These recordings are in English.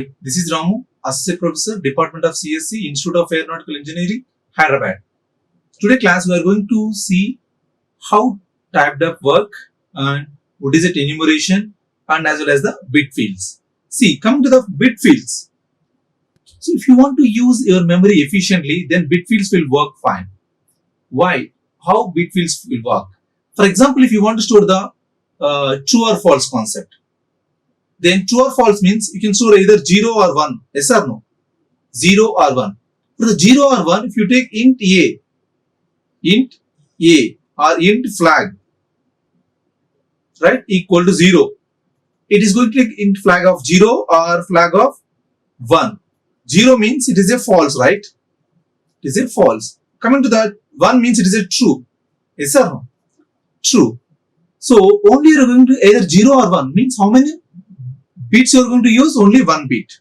This is Ramu, Associate Professor, Department of CSC, Institute of Aeronautical Engineering, Hyderabad. Today class we are going to see how typed up work and what is it enumeration and as well as the bit fields. See, coming to the bit fields. So if you want to use your memory efficiently, then bit fields will work fine. Why? How bit fields will work? For example, if you want to store the true or false concept, then true or false means you can store either 0 or 1. Yes or no? 0 or 1. For the 0 or 1, if you take int A or int flag, right, equal to 0, it is going to take int flag of 0 or flag of 1. 0 means it is a false, right? It is a false. Coming to that, 1 means it is a true. Yes or no? True. So only you are going to either 0 or 1 means how many bits you are going to use? Only 1 bit.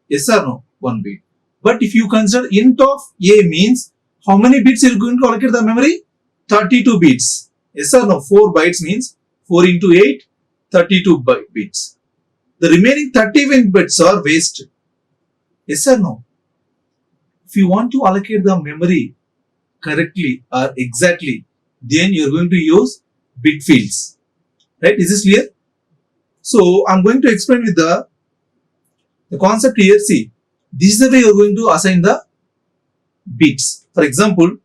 Yes or no? 1 bit. But if you consider int of A means how many bits you are going to allocate the memory? 32 bits. Yes or no? 4 bytes means 4 into 8, 32 bits. The remaining 31 bits are wasted. Yes or no? If you want to allocate the memory correctly or exactly, then you are going to use bit fields. Right? Is this clear? So I'm going to explain with the concept here. See, this is the way you're going to assign the bits. For example,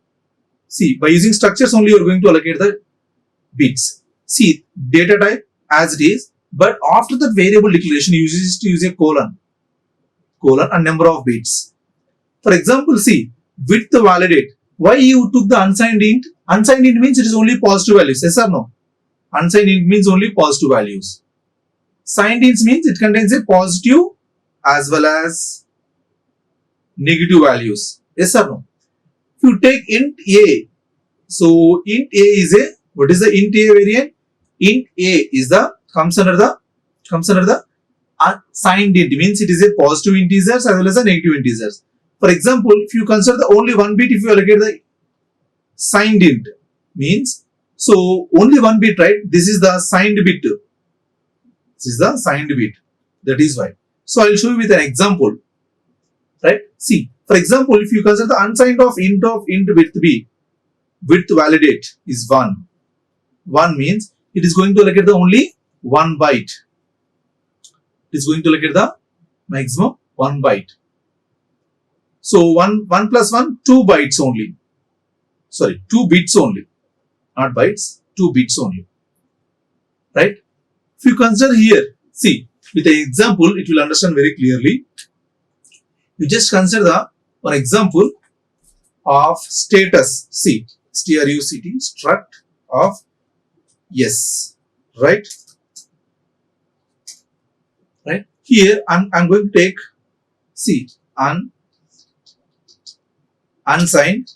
see, by using structures only you're going to allocate the bits. See, data type as it is, but after that variable declaration you use a colon and number of bits. For example, see, width validate. Why you took the unsigned int? Unsigned int means it is only positive values. Yes or no? Unsigned int means only positive values. Signed int means it contains a positive as well as negative values. Yes or no? If you take int A, so int A is a, what is the int A variant? Int A is the comes under the signed int, means it is a positive integers as well as a negative integers. For example, if you consider the only 1 bit, if you allocate the signed int means, so only 1 bit, right? This is the signed bit. This is the signed bit. That is why. So I will show you with an example. Right? See, for example, if you consider the unsigned of int width b, width validate is 1. 1 means it is going to allocate the only 1 byte. It is going to allocate the maximum 1 byte. So 1 plus 1, 2 bytes only. Sorry, 2 bits only. Not bytes, 2 bits only. Right? If you consider here, see, with an example, it will understand very clearly. You just consider the one example of status. See, struct, struct of yes. Right? Right? Here, I'm going to take, see, unsigned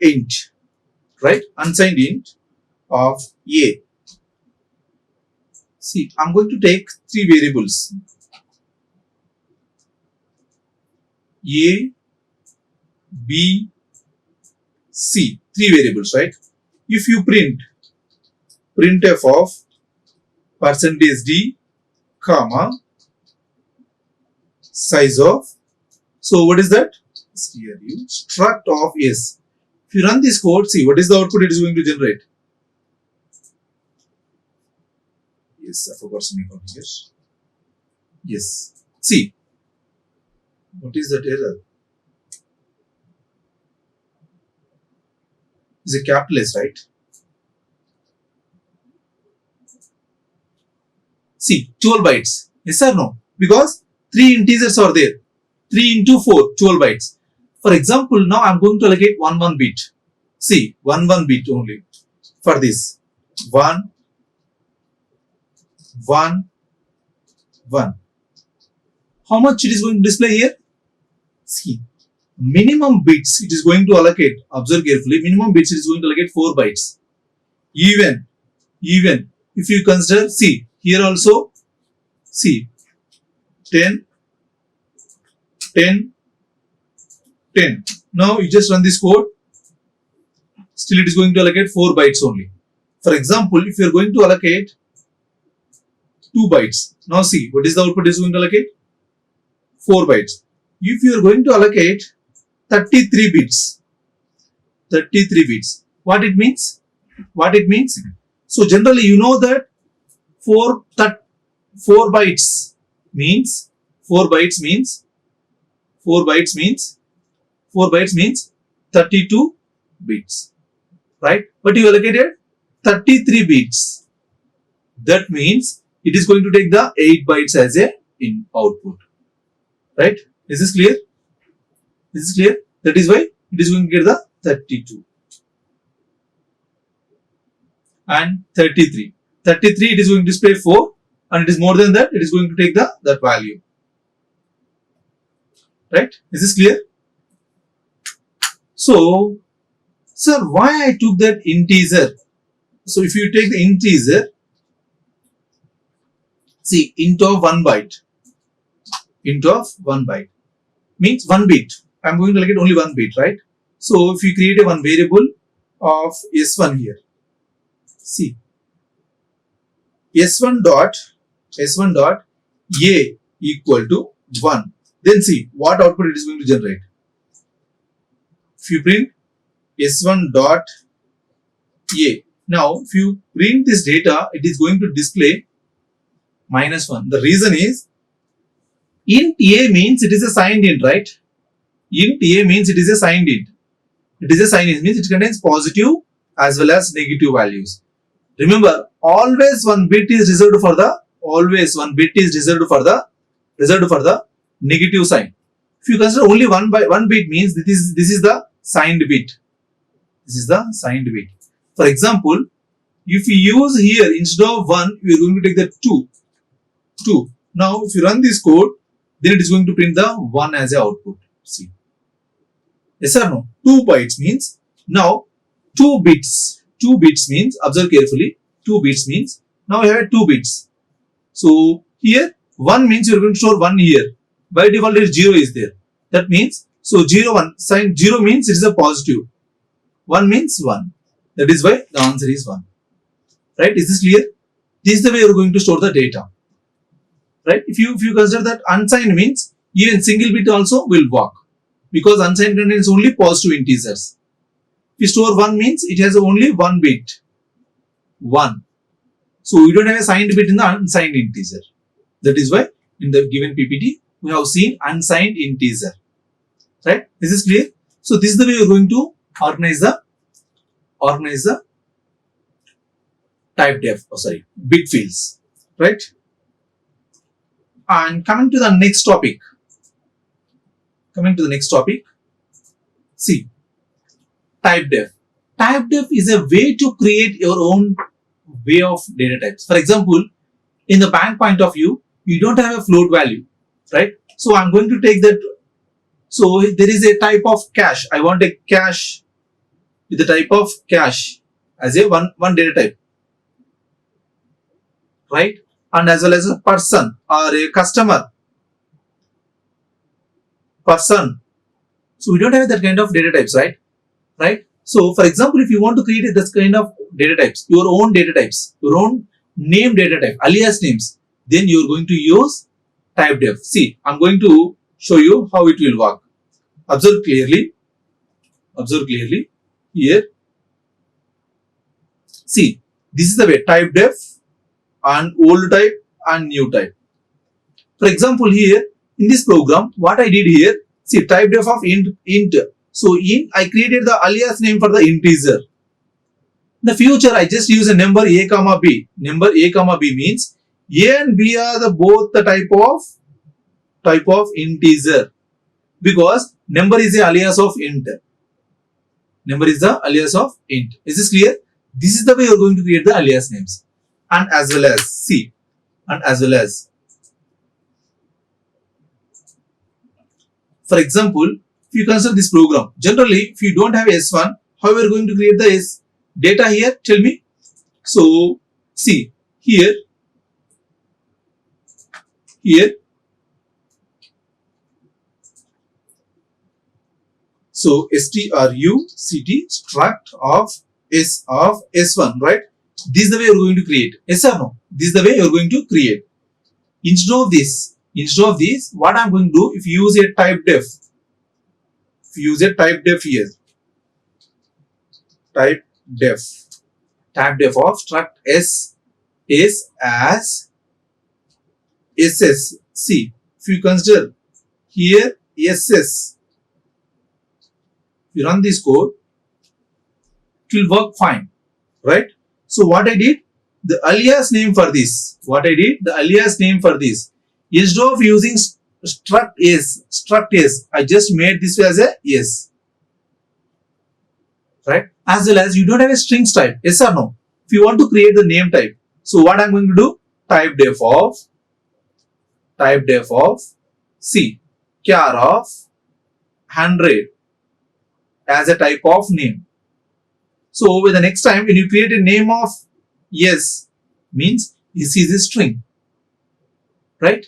int. Right? Unsigned int of A. See, I'm going to take 3 variables. A, B, C. 3 variables, right? If you printf of %d, comma, size of, so what is that? Struct of yes. If you run this code, see what is the output it is going to generate. Yes, I forgot semicolon here. Yes. See, what is that error? It's a capital S, right? See, 12 bytes. Yes or no? Because 3 integers are there. 3 into 4, 12 bytes. For example, now I'm going to allocate 1 bit. See, 1 bit only for this. 1, 1, 1. How much it is going to display here? See, minimum bits it is going to allocate. Observe carefully. Minimum bits it is going to allocate 4 bytes. Even if you consider, see, here also, see, 10, 10, 10. Now you just run this code. Still it is going to allocate 4 bytes only. For example, if you are going to allocate 2 bytes. Now see, what is the output is going to allocate? 4 bytes. If you are going to allocate 33 bits, 33 bits, what it means? What it means? So generally you know that 4 bytes means 4 bytes means 4 bytes means 4 bytes means 32 bits, right? But you allocated 33 bits. That means it is going to take the 8 bytes as a in output, right? Is this clear? Is this clear? That is why it is going to get the 32 and 33. 33 it is going to display 4 and it is more than that, it is going to take that value, right? Is this clear? So, sir, why I took that integer? So if you take the integer, see, int of 1 byte, int of 1 byte means 1 bit. I am going to allocate only 1 bit, right? So if you create a one variable of s1 here, see, s1 dot a equal to 1. Then see what output it is going to generate. If you print s1 dot a, now if you print this data, it is going to display -1. The reason is int a means it is a signed int, right? Int a means it is a signed int. It is a signed int means it contains positive as well as negative values. Remember, always one bit is reserved for the negative sign. If you consider only one bit means this is the signed bit. This is the signed bit. For example, if you use here instead of 1, we are going to take the 2. Now, if you run this code, then it is going to print the 1 as a output. See. Yes or no? 2 bytes means now 2 bits. 2 bits means, observe carefully, 2 bits means now you have 2 bits. So here 1 means you are going to store 1 here. By default there is 0 is there. That means, so 0 1, sign 0 means it is a positive. 1 means 1. That is why the answer is 1. Right? Is this clear? This is the way you are going to store the data. Right? If you consider that unsigned means even single bit also will work, because unsigned contains only positive integers. If you store 1 means it has only 1 bit. 1. So we don't have a signed bit in the unsigned integer. That is why in the given PPT we have seen unsigned integer. Right? Is this clear? So this is the way you are going to organize the type def, bit fields. Right? And coming to the next topic. See, type def. Type def is a way to create your own way of data types. For example, in the bank point of view, you don't have a float value, right? So I'm going to take that. So there is a type of cash. I want a cash with the type of cash as a one data type, right? And as well as a person or a customer. Person. So we don't have that kind of data types, right? Right? So for example, if you want to create this kind of data types, your own data types, your own name data type, alias names, then you're going to use type def. See, I'm going to show you how it will work. Observe clearly here. See, this is the way type def and old type and new type. For example, here in this program, what I did here, see, type def of int. So I created the alias name for the integer. In the future, I just use a number a comma b. Number a comma b means a and b are both the type of integer, because number is the alias of int. Is this clear? This is the way you are going to create the alias names. And as well as for example, if you consider this program, generally if you don't have S1, how we are going to create the S data here? Tell me. So see here. So struct struct of S1, right? This is the way you are going to create. Yes or no? This is the way you are going to create. Instead of this, Instead of this, what I'm going to do, if you use a type def, if you use a type def here, type def of struct s is as ss. See, if you consider here ss, if you run this code, it will work fine, right? So what I did, the alias name for this, instead of using struct s, I just made this as a yes, right? As well as you don't have a strings type, yes or no? If you want to create the name type, so what I'm going to do, type def of C, char of 100 as a type of name. So with the next time when you create a name of yes, means this is a string, right?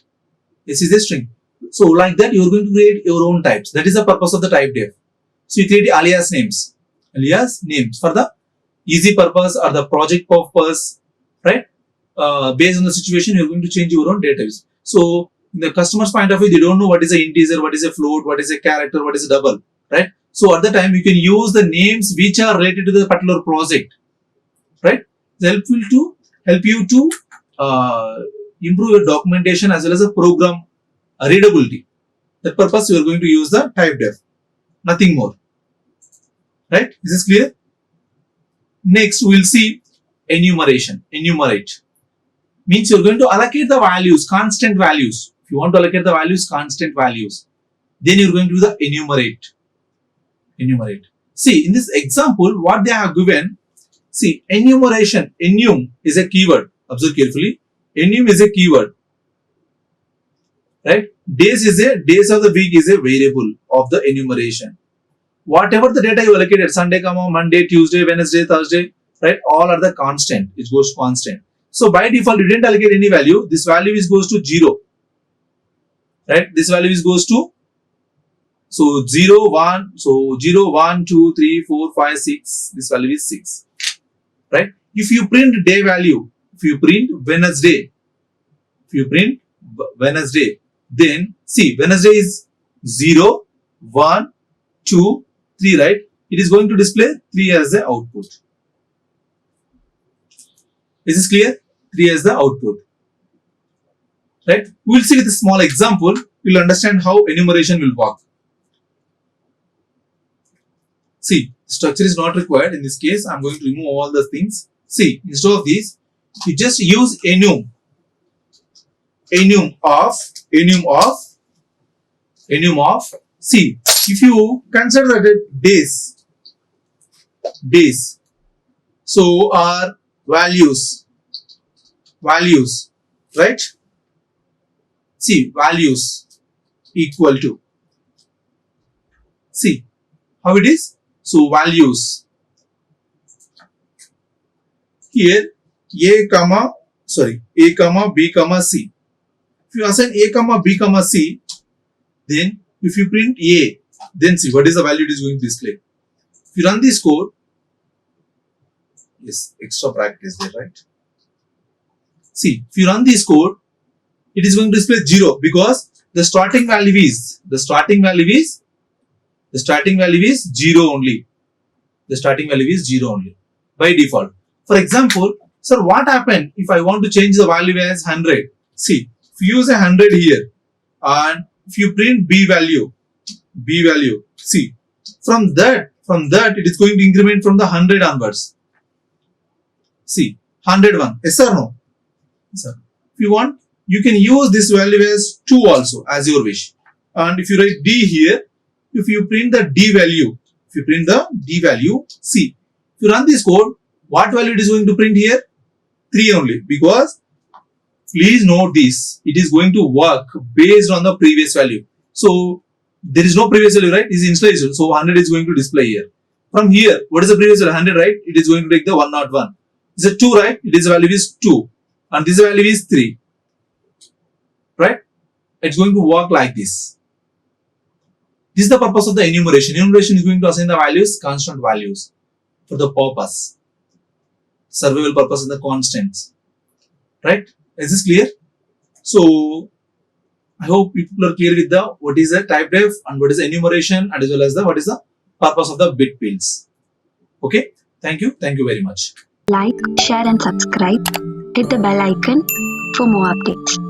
This is a string. So like that you are going to create your own types. That is the purpose of the type def. So you create alias names for the easy purpose or the project purpose, right? Based on the situation, you're going to change your own database. So in the customer's point of view, they don't know what is a integer, what is a float, what is a character, what is a double, right? So at the time, you can use the names which are related to the particular project, right? It's help you to improve your documentation as well as a program readability. That purpose, you are going to use the type def, nothing more, right? Is this clear? Next, we'll see enumeration. Enumerate means you're going to allocate the values, constant values. If you want to allocate the values, constant values, then you're going to do the enumerate. See, in this example, what they have given, see, enumeration, enum is a keyword. Observe carefully. Enum is a keyword, right? Days of the week is a variable of the enumeration. Whatever the data you allocated, Sunday, Monday, Tuesday, Wednesday, Thursday, right? All are the constant. It goes constant. So by default, you didn't allocate any value. This value goes to 0, right? This value goes to 0, 1. So 0, 1, 2, 3, 4, 5, 6. This value is 6, right? If you print day value, if you print Wednesday, then see, Wednesday is 0, 1, 2, 3, right? It is going to display 3 as the output. Is this clear? 3 as the output, right? We will see with a small example. You will understand how enumeration will work. See, structure is not required. In this case, I am going to remove all the things. See, instead of this, you just use enum of. See, if you consider that days, so are values, right? See, values equal to, see how it is. So values here a, B, C. If you assign A, B, C, then if you print A, then see what is the value it is going to display. If you run this code, yes, extra bracket is there, right? See, if you run this code, it is going to display 0 because the starting value is 0 only. The starting value is 0 only by default. For example, sir, what happened if I want to change the value as 100? See, if you use 100 here and if you print B value, see, from that it is going to increment from the 100 onwards. See, 101, yes or no? Yes, sir. If you want, you can use this value as 2 also, as your wish. And if you write D here, if you print the D value, see, if you run this code, what value it is going to print here? 3 only, because please note this, it is going to work based on the previous value. So there is no previous value, right? It is initialization. So 100 is going to display here. From here, what is the previous value? 100, right? It is going to take the 101. Is it 2, right? It is value is 2. And this value is 3. Right? It's going to work like this. This is the purpose of the enumeration. Enumeration is going to assign the values, constant values, for the purpose, survival purpose, and the constants. Right? Is this clear? So I hope people are clear with the what is a type def and what is the enumeration and as well as the what is the purpose of the bit fields. Okay, thank you very much. Like, share and subscribe. Hit the bell icon for more updates.